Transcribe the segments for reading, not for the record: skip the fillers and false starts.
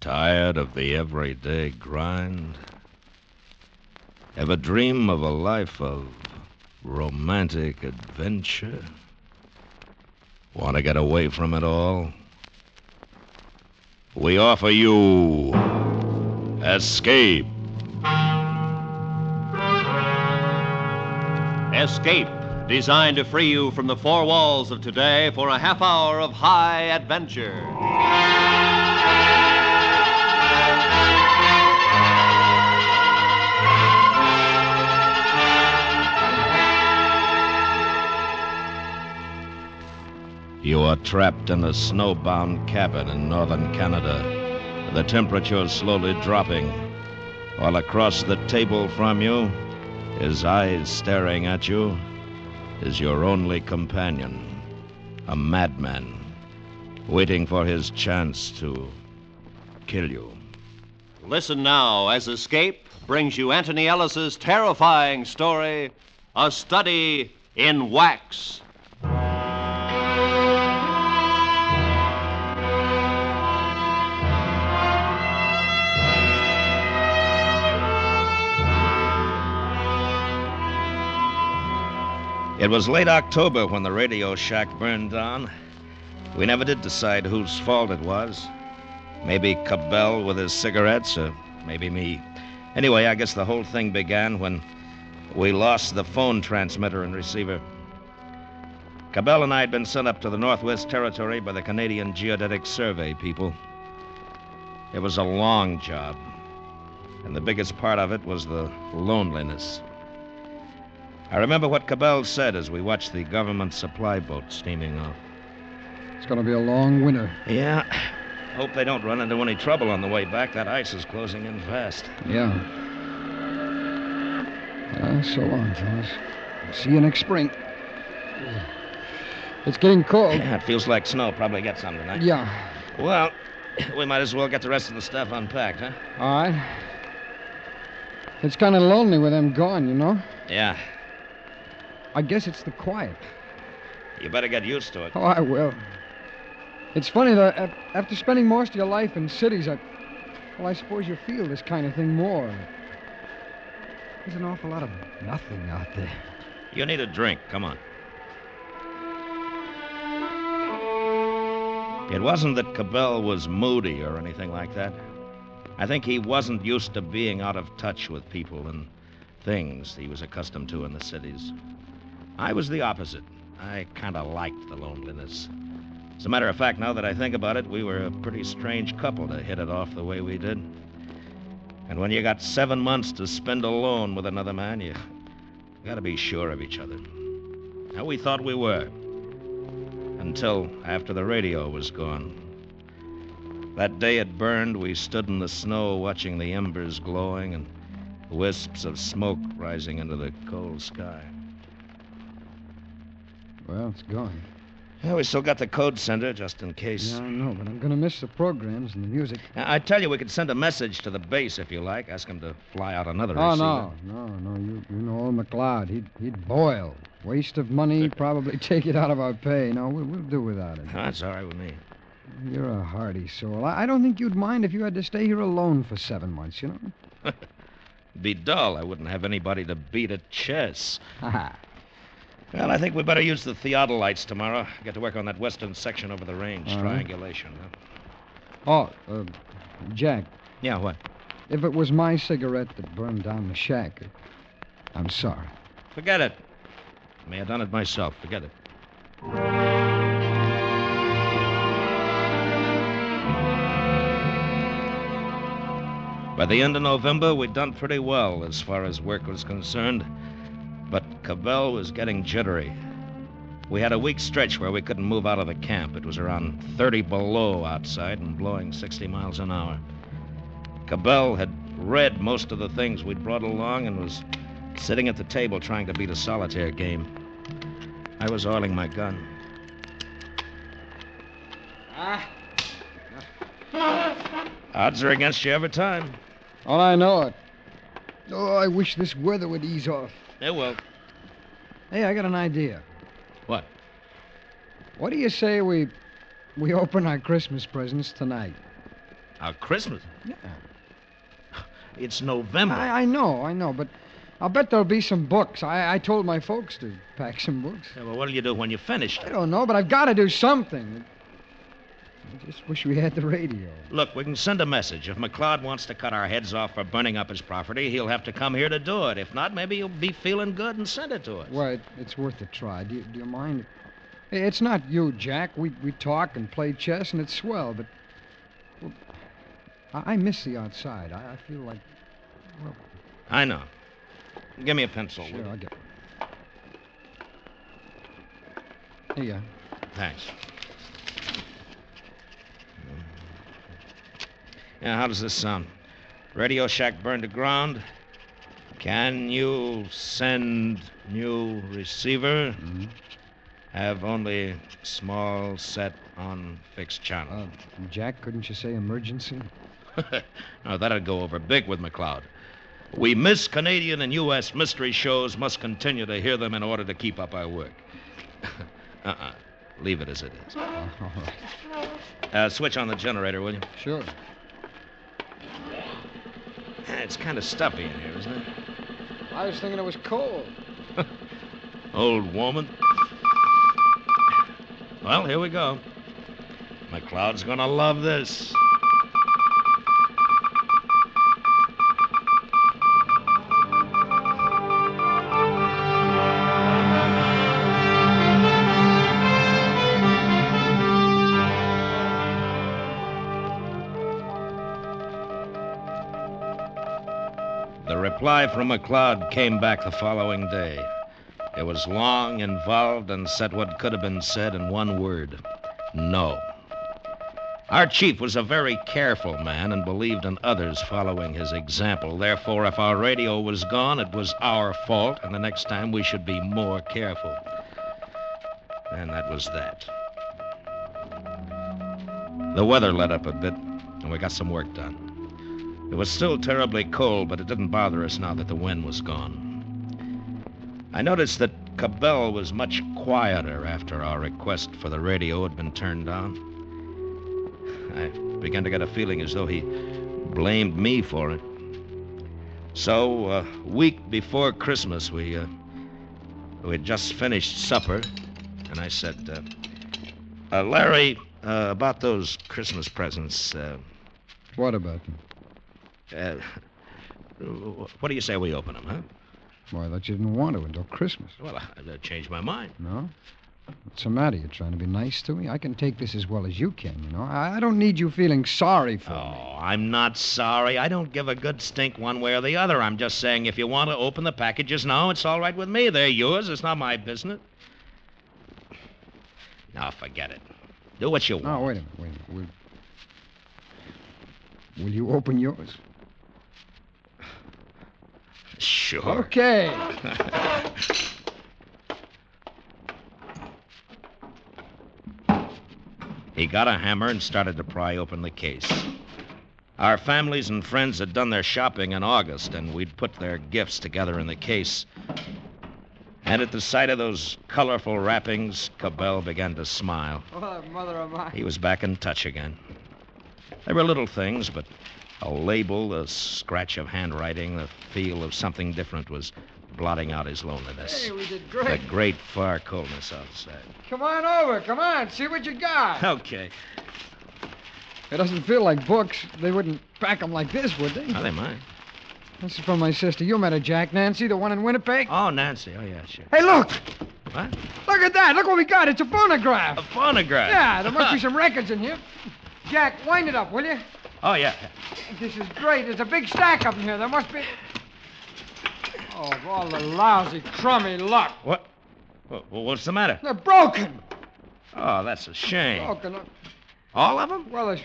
Tired of the everyday grind? Ever dream of a life of romantic adventure? Want to get away from it all? We offer you Escape. Escape, designed to free you from the four walls of today for a half hour of high adventure. You are trapped in a snowbound cabin in northern Canada. The temperature is slowly dropping, while across the table from you, his eyes staring at you, is your only companion, a madman, waiting for his chance to kill you. Listen now as Escape brings you Anthony Ellis's terrifying story, A Study in Wax. It was late October when the radio shack burned down. We never did decide whose fault it was. Maybe Cabell with his cigarettes, or maybe me. Anyway, I guess the whole thing began when we lost the phone transmitter and receiver. Cabell and I had been sent up to the Northwest Territory by the Canadian Geodetic Survey people. It was a long job, and the biggest part of it was the loneliness. I remember what Cabell said as we watched the government supply boat steaming off. It's going to be a long winter. Yeah. Hope they don't run into any trouble on the way back. That ice is closing in fast. Yeah. So long, fellas. See you next spring. It's getting cold. Yeah, it feels like snow. Probably get some tonight. Yeah. Well, we might as well get the rest of the stuff unpacked, huh? All right. It's kind of lonely with them gone, you know? Yeah. I guess it's the quiet. You better get used to it. Oh, I will. It's funny, though, after spending most of your life in cities, I suppose you feel this kind of thing more. There's an awful lot of nothing out there. You need a drink. Come on. It wasn't that Cabell was moody or anything like that. I think he wasn't used to being out of touch with people and things he was accustomed to in the cities. I was the opposite. I kind of liked the loneliness. As a matter of fact, now that I think about it, we were a pretty strange couple to hit it off the way we did. And when you got 7 months to spend alone with another man, you got to be sure of each other. Now, we thought we were. Until after the radio was gone. That day it burned, we stood in the snow watching the embers glowing and wisps of smoke rising into the cold sky. Well, it's gone. Yeah, we still got the code sender, just in case. Yeah, I know, but I'm going to miss the programs and the music. I tell you, we could send a message to the base if you like. Ask him to fly out another receiver. No. You know old McLeod. He'd boil. Waste of money, probably take it out of our pay. No, we'll do without it. That's all right with me. You're a hardy soul. I don't think you'd mind if you had to stay here alone for 7 months, you know? Be dull. I wouldn't have anybody to beat at chess. Ha. Well, I think we better use the theodolites tomorrow. Get to work on that western section over the range. Uh-huh. Triangulation. Huh? Jack. Yeah, what? If it was my cigarette that burned down the shack, I'm sorry. Forget it. I may have done it myself. Forget it. By the end of November, we'd done pretty well as far as work was concerned. But Cabell was getting jittery. We had a week stretch where we couldn't move out of the camp. It was around 30 below outside and blowing 60 miles an hour. Cabell had read most of the things we'd brought along and was sitting at the table trying to beat a solitaire game. I was oiling my gun. Odds are against you every time. Oh, I know it. Oh, I wish this weather would ease off. It will. Hey, I got an idea. What? What do you say we open our Christmas presents tonight? Our Christmas? Yeah. It's November. I know, but I'll bet there'll be some books. I told my folks to pack some books. Yeah, well, what'll you do when you finish? I don't know, but I've got to do something. I just wish we had the radio. Look, we can send a message. If McLeod wants to cut our heads off for burning up his property, he'll have to come here to do it. If not, maybe he'll be feeling good and send it to us. Well, it's worth a try. Do you mind? It's not you, Jack. We talk and play chess, and it's swell, but... Well, I miss the outside. I feel like... Well... I know. Give me a pencil. Sure, I'll get one. Here you are. Thanks. Yeah, how does this sound? Radio shack burned to ground. Can you send new receiver? Mm-hmm. Have only small set on fixed channel. Jack, couldn't you say emergency? No, that'd go over big with McLeod. We miss Canadian and U.S. mystery shows, must continue to hear them in order to keep up our work. Leave it as it is. All right. Switch on the generator, will you? Sure. It's kind of stuffy in here, isn't it? I was thinking it was cold. Old woman. Well, here we go. McLeod's gonna love this. The reply from McLeod came back the following day. It was long, involved, and said what could have been said in one word. No. Our chief was a very careful man and believed in others following his example. Therefore, if our radio was gone, it was our fault, and the next time we should be more careful. And that was that. The weather let up a bit, and we got some work done. It was still terribly cold, but it didn't bother us now that the wind was gone. I noticed that Cabell was much quieter after our request for the radio had been turned on. I began to get a feeling as though he blamed me for it. So, a week before Christmas, we had just finished supper, and I said, Larry, about those Christmas presents, What about them? What do you say we open them, huh? Boy, I thought you didn't want to until Christmas. Well, I changed my mind. No? What's the matter? You trying to be nice to me? I can take this as well as you can, you know. I don't need you feeling sorry for me. Oh, I'm not sorry. I don't give a good stink one way or the other. I'm just saying if you want to open the packages now, it's all right with me. They're yours. It's not my business. Now, forget it. Do what you want. No, wait a minute. Will you open yours? Sure. Okay. He got a hammer and started to pry open the case. Our families and friends had done their shopping in August, and we'd put their gifts together in the case. And at the sight of those colorful wrappings, Cabell began to smile. Oh, mother of mine. He was back in touch again. They were little things, but a label, a scratch of handwriting, the feel of something different was blotting out his loneliness. Hey, we did great. The great far coldness outside. Come on over. Come on. See what you got. Okay. It doesn't feel like books. They wouldn't pack them like this, would they? Oh, they might. This is from my sister. You met her, Jack. Nancy, the one in Winnipeg? Oh, Nancy. Oh, yeah, sure. Hey, look. What? Look at that. Look what we got. It's a phonograph. A phonograph? Yeah, there must be some records in here. Jack, wind it up, will you? Oh, yeah. This is great. There's a big stack up in here. There must be... Oh, of all the lousy, crummy luck. What? What's the matter? They're broken. Oh, that's a shame. Broken. All of them? Well, there's...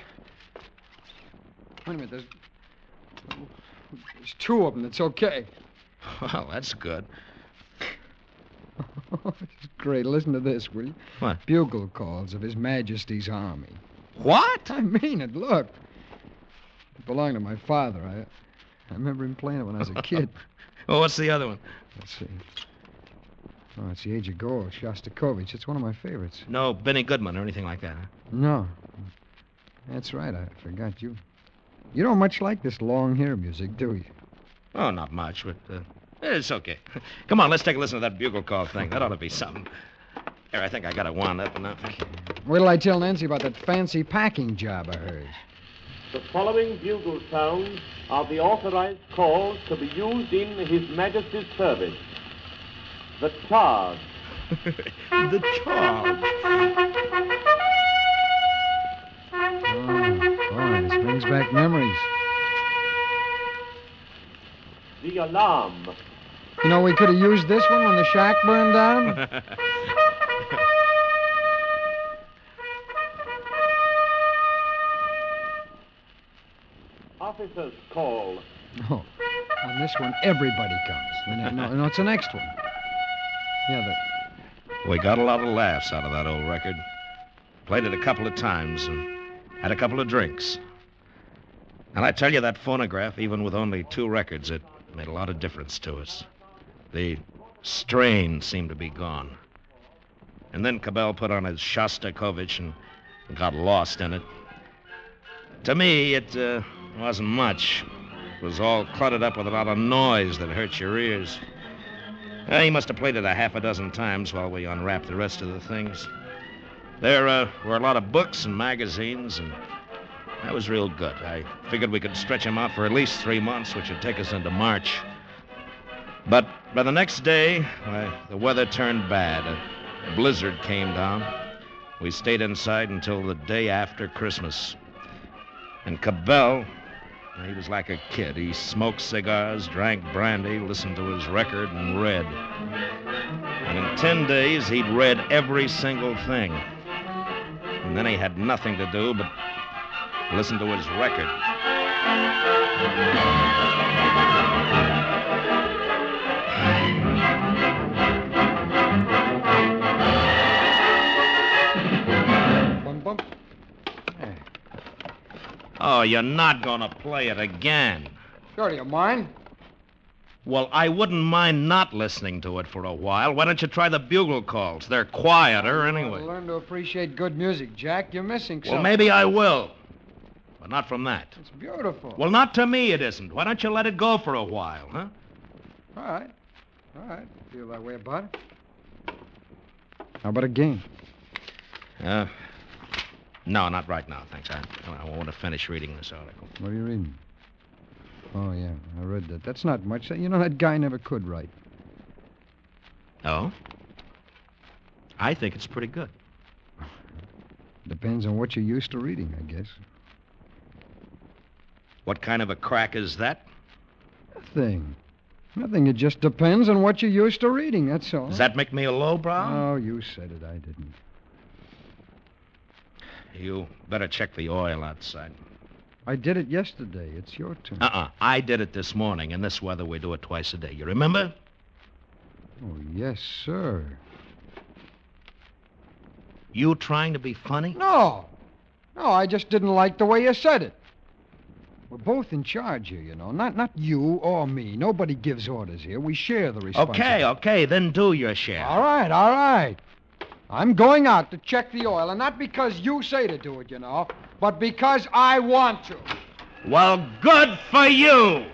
Wait a minute. There's two of them. It's okay. Well, that's good. It's great. Listen to this, will you? What? Bugle calls of His Majesty's Army. What? I mean it. Look. It belonged to my father. I remember him playing it when I was a kid. Well, what's the other one? Let's see. Oh, it's The Age of Gold, Shostakovich. It's one of my favorites. No Benny Goodman or anything like that, huh? No. That's right. I forgot you. You don't much like this long hair music, do you? Oh, not much, but it's okay. Come on, let's take a listen to that bugle call thing. That ought to be something. Here, I think I got it wound up enough. Wait till I tell Nancy about that fancy packing job of hers. The following bugle sounds are the authorized calls to be used in His Majesty's service. The charge. The charge. Oh, boy, this brings back memories. The alarm. You know, we could have used this one when the shack burned down. Officer's call. Oh, on this one, everybody comes. No, it's the next one. Yeah, We got a lot of laughs out of that old record. Played it a couple of times and had a couple of drinks. And I tell you, that phonograph, even with only 2 records, it made a lot of difference to us. The strain seemed to be gone. And then Cabell put on his Shostakovich and got lost in it. To me, it wasn't much. It was all cluttered up with a lot of noise that hurt your ears. He must have played it a half a dozen times while we unwrapped the rest of the things. There were a lot of books and magazines, and that was real good. I figured we could stretch him out for at least 3 months, which would take us into March. But by the next day, the weather turned bad. A blizzard came down. We stayed inside until the day after Christmas. And Cabell, he was like a kid. He smoked cigars, drank brandy, listened to his record, and read. And in 10 days, he'd read every single thing. And then he had nothing to do but listen to his record. bum, bum. Oh, you're not going to play it again. Sure, do you mind? Well, I wouldn't mind not listening to it for a while. Why don't you try the bugle calls? They're quieter anyway. Learn to appreciate good music, Jack. You're missing something. Well, maybe I will. But not from that. It's beautiful. Well, not to me it isn't. Why don't you let it go for a while, huh? All right. Feel that way about it. How about a game? No, not right now, thanks. I want to finish reading this article. What are you reading? Oh, yeah, I read that. That's not much. You know, that guy never could write. Oh? I think it's pretty good. Depends on what you're used to reading, I guess. What kind of a crack is that? Nothing. It just depends on what you're used to reading, that's all. Does that make me a lowbrow? Oh, you said it. I didn't. You better check the oil outside. I did it yesterday. It's your turn. I did it this morning. In this weather, we do it twice a day. You remember? Oh, yes, sir. You trying to be funny? No, I just didn't like the way you said it. We're both in charge here, you know. Not you or me. Nobody gives orders here. We share the responsibility. Okay, then do your share. All right. I'm going out to check the oil, and not because you say to do it, you know, but because I want to. Well, good for you!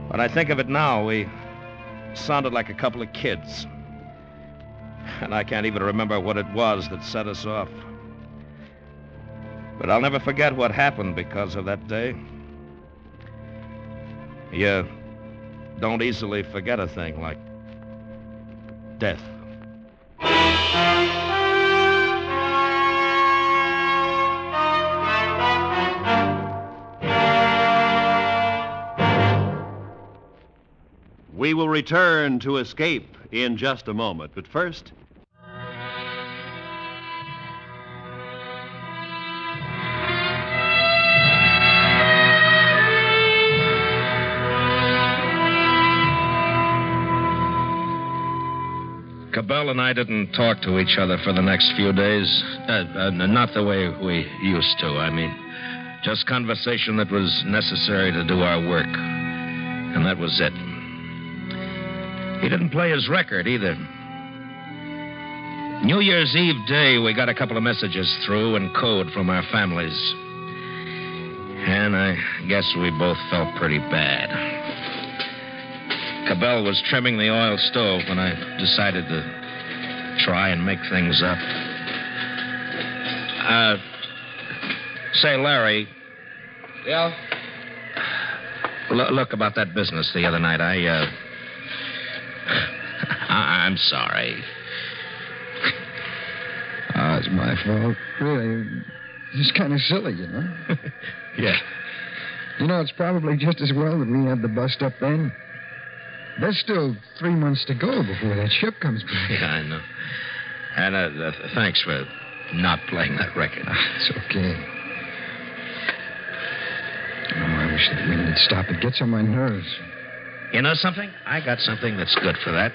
When I think of it now, we sounded like a couple of kids. And I can't even remember what it was that set us off. But I'll never forget what happened because of that day. You don't easily forget a thing like death. We will return to Escape in just a moment, but first... Cabell and I didn't talk to each other for the next few days. Not the way we used to, I mean. Just conversation that was necessary to do our work. And that was it. He didn't play his record either. New Year's Eve day, we got a couple of messages through in code from our families. And I guess we both felt pretty bad. Cabell was trimming the oil stove when I decided to try and make things up. Say, Larry. Yeah? Look about that business the other night. I'm sorry. Oh, it's my fault. Really. It's kind of silly, you know? Yeah. You know, it's probably just as well that we had the bust up then. There's still 3 months to go before that ship comes back. Yeah, I know. And thanks for not playing that record. It's okay. Oh, I wish that wind would stop. It gets on my nerves. You know something? I got something that's good for that.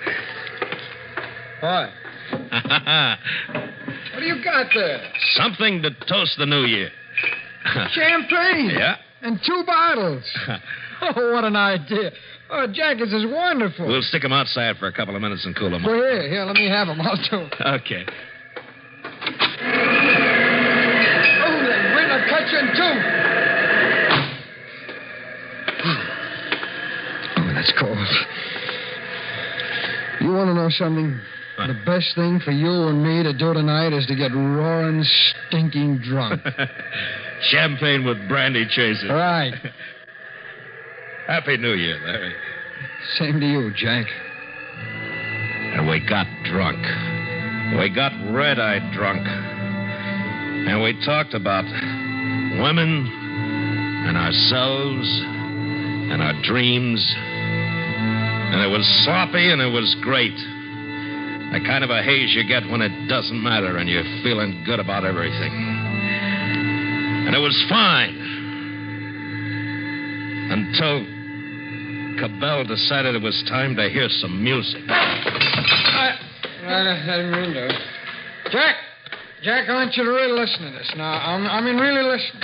What? What do you got there? Something to toast the new year. Champagne? Yeah. And 2 bottles. Oh, what an idea. Oh, Jack, this is wonderful. We'll stick them outside for a couple of minutes and cool them Well, off. here, let me have them. I'll do it. Okay. Oh, that wind will cut you in 2. Oh, that's cold. You want to know something? What? The best thing for you and me to do tonight is to get roaring, stinking drunk. Champagne with brandy chaser. Right. Happy New Year, Larry. Same to you, Jack. And we got drunk. We got red-eyed drunk. And we talked about women and ourselves and our dreams. And it was sloppy and it was great. The kind of a haze you get when it doesn't matter and you're feeling good about everything. And it was fine. Until Cabell decided it was time to hear some music. I didn't mean to. Jack, I want you to really listen to this. Now, I mean, really listen.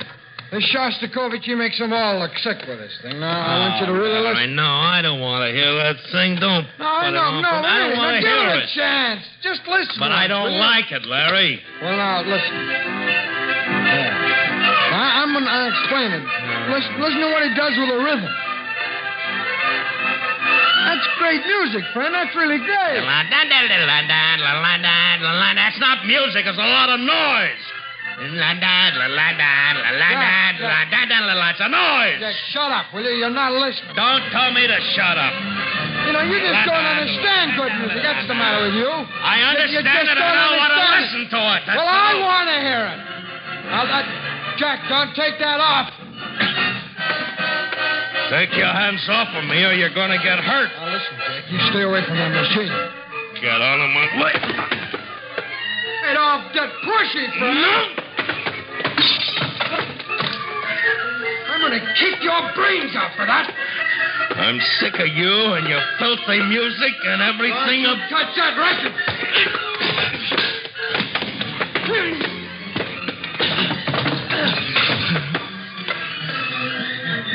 This Shostakovich, he makes them all look sick with this thing. Now, I want you to really listen. I don't want to hear that thing. Don't. No, I don't want to hear give it. it a chance. Just listen. But I don't like it, Larry. Well, now, listen. Yeah. I'm going to explain it. Listen to what he does with the rhythm. That's great music, friend. That's really great. That's not music. It's a lot of noise. It's a noise. Jack, shut up, will you? You're not listening. Don't tell me to shut up. You know, you just don't understand good music. That's the matter with you. I understand just it. I don't want to understand listen to it. That's Well, all. I want to hear it. Now, Jack, don't take that off. Take your hands off of me or you're going to get hurt. Now, listen, Jack. You stay away from that machine. Get out of my way. Hey, don't get pushy, friend. I'm going to kick your brains out for that. I'm sick of you and your filthy music and everything. Don't you touch that record.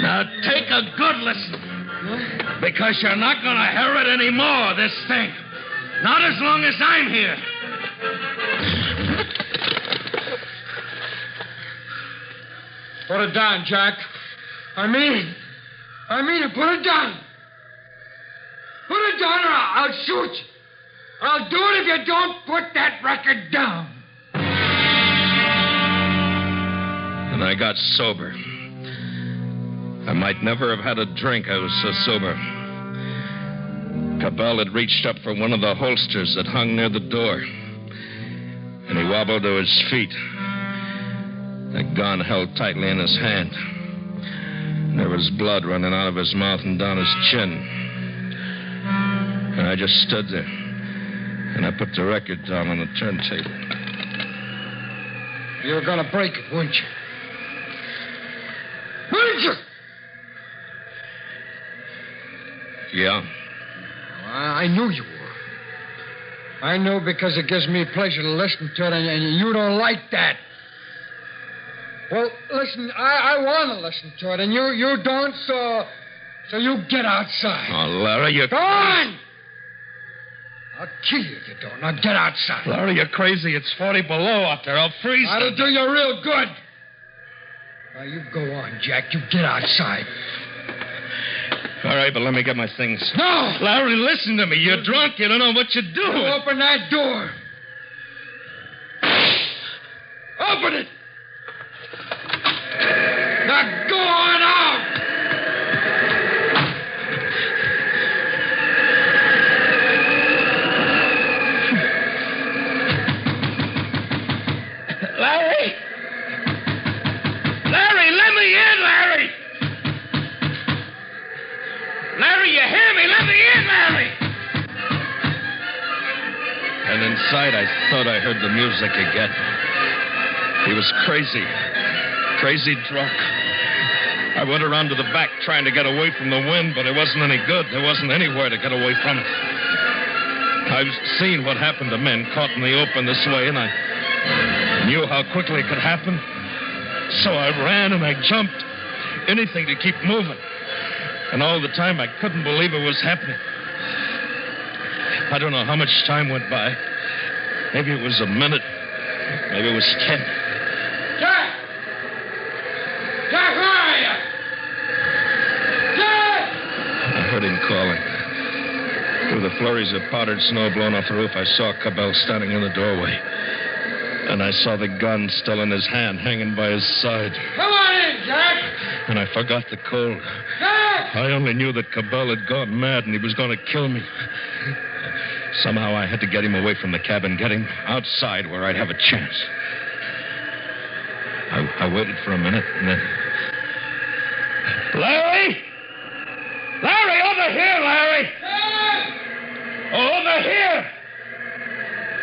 Now take a good listen. Because you're not going to hear it anymore, this thing. Not as long as I'm here. Put it down, Jack. I mean it. Put it down. Put it down or I'll shoot you. I'll do it if you don't put that record down. And I got sober. I might never have had a drink. I was so sober. Cabell had reached up for one of the holsters that hung near the door. And he wobbled to his feet. The gun held tightly in his hand. And there was blood running out of his mouth and down his chin. And I just stood there. And I put the record down on the turntable. You were going to break it, weren't you? Weren't you? Yeah. I knew you were. I know because it gives me pleasure to listen to it, and you don't like that. Well, listen, I want to listen to it, and you don't, so you get outside. Oh, Larry, you... Go on! I'll kill you if you don't. Now get outside. Larry, you're crazy. It's 40 below out there. I'll freeze. That'll do you real good. Now, you go on, Jack. You get outside. All right, but let me get my things. No! Larry, listen to me. You're drunk. You don't know what you're doing. You open that door. Open it! Now go on out! Larry! Larry, let me in, Larry! Larry, you hear me? Let me in, Larry! And inside, I thought I heard the music again. He was crazy. Crazy drunk. I went around to the back trying to get away from the wind, but it wasn't any good. There wasn't anywhere to get away from it. I've seen what happened to men caught in the open this way, and I knew how quickly it could happen. So I ran and I jumped. Anything to keep moving. And all the time, I couldn't believe it was happening. I don't know how much time went by. Maybe it was a minute. Maybe it was 10. Jack! Jack, where are you? Jack! I heard him calling. Through the flurries of powdered snow blown off the roof, I saw Cabell standing in the doorway. And I saw the gun still in his hand, hanging by his side. Come on in, Jack! And I forgot the cold. Jack! I only knew that Cabell had gone mad and he was going to kill me. Somehow I had to get him away from the cabin, get him outside where I'd have a chance. I waited for a minute, and then... Larry! Larry, over here, Larry! Jack! Over here!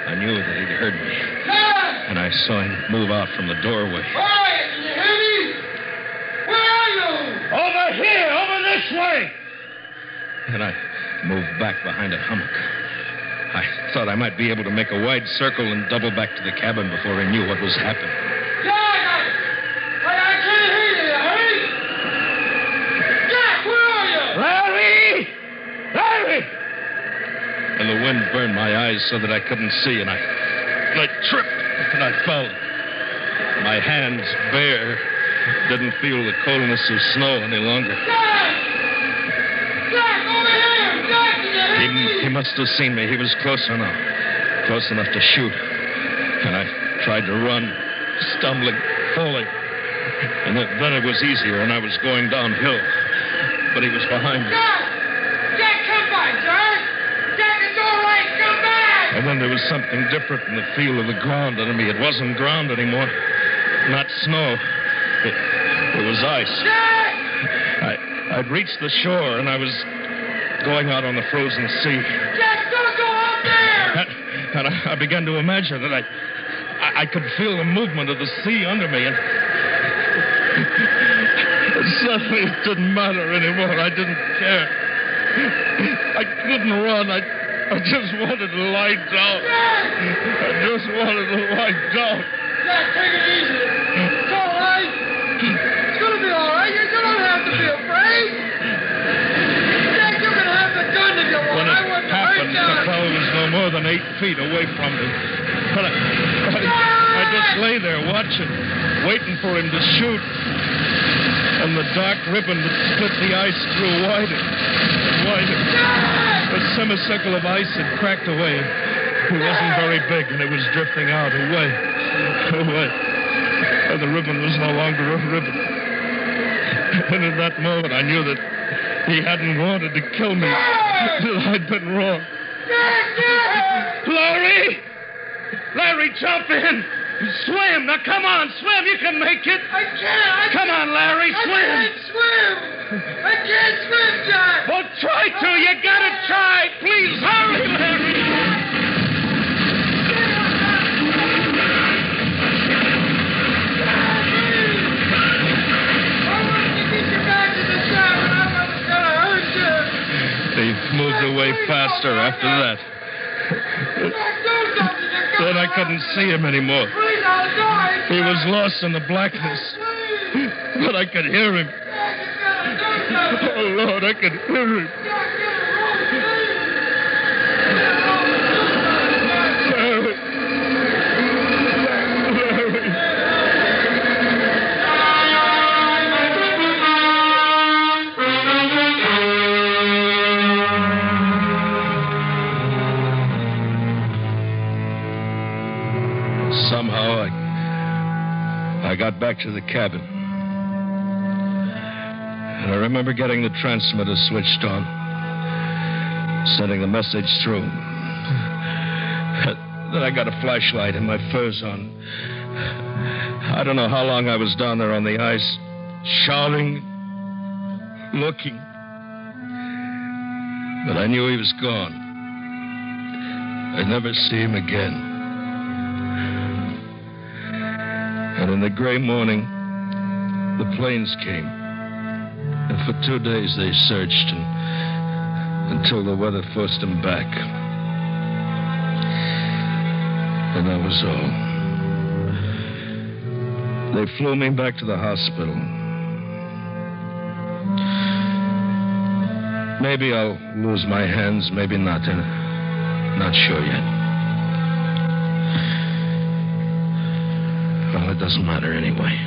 I knew that he'd heard me, Jack! and I saw him move out from the doorway. Where are you? Can you hear me? Where are you? Over here! Over this way! And I moved back behind a hummock. I thought I might be able to make a wide circle and double back to the cabin before I knew what was happening. Jack, I can't hear you. Hurry! Jack, where are you? Larry! Larry! And the wind burned my eyes so that I couldn't see, and I tripped and I fell. My hands, bare, didn't feel the coldness of snow any longer. Jack! Jack, over here! Jack, can you hear me? He must have seen me. He was close enough to shoot. And I tried to run, stumbling, falling. And then it was easier when I was going downhill. But he was behind me. Jack! Jack, come back, Jack! Jack, it's all right. Come back! And then there was something different in the feel of the ground under me. It wasn't ground anymore. Not snow. It was ice. Jack! I'd reached the shore, and I was going out on the frozen sea. Jack, don't go out there! And I began to imagine that I could feel the movement of the sea under me, and suddenly it didn't matter anymore. I didn't care. I couldn't run. I just wanted to lie down. Jack! I just wanted to lie down. Jack, take it easy. It's all right. It's going to be all right. You don't have to be afraid. Jack, you can have the gun if you want. When I it wouldn't happened, hurt the you. fellow was no more than 8 feet away from me. But I just lay there watching, waiting for him to shoot. And the dark ribbon that split the ice grew wider and wider. Jack! A semicircle of ice had cracked away. It wasn't very big, and it was drifting out away. And the ribbon was no longer a ribbon. And in that moment, I knew that he hadn't wanted to kill me. That I'd been wrong. Jack! Larry! Larry, jump in! Swim! Now, come on, swim! You can make it! I can't! Come on, Larry, I swim! can't swim! I can't swim, Jack! Well, try to! You gotta try! Please, hurry, Larry! He moved away faster after that. Then I couldn't see him anymore. He was lost in the blackness. But I could hear him. Oh, Lord, I could hear him. somehow I got back to the cabin. And I remember getting the transmitter switched on, sending the message through. Then I got a flashlight and my furs on. I don't know how long I was down there on the ice, shouting, looking. But I knew he was gone. I'd never see him again. And in the gray morning, the planes came. And for 2 days they searched until the weather forced them back. And that was all. They flew me back to the hospital. Maybe I'll lose my hands, maybe not. Not sure yet. Well, it doesn't matter anyway.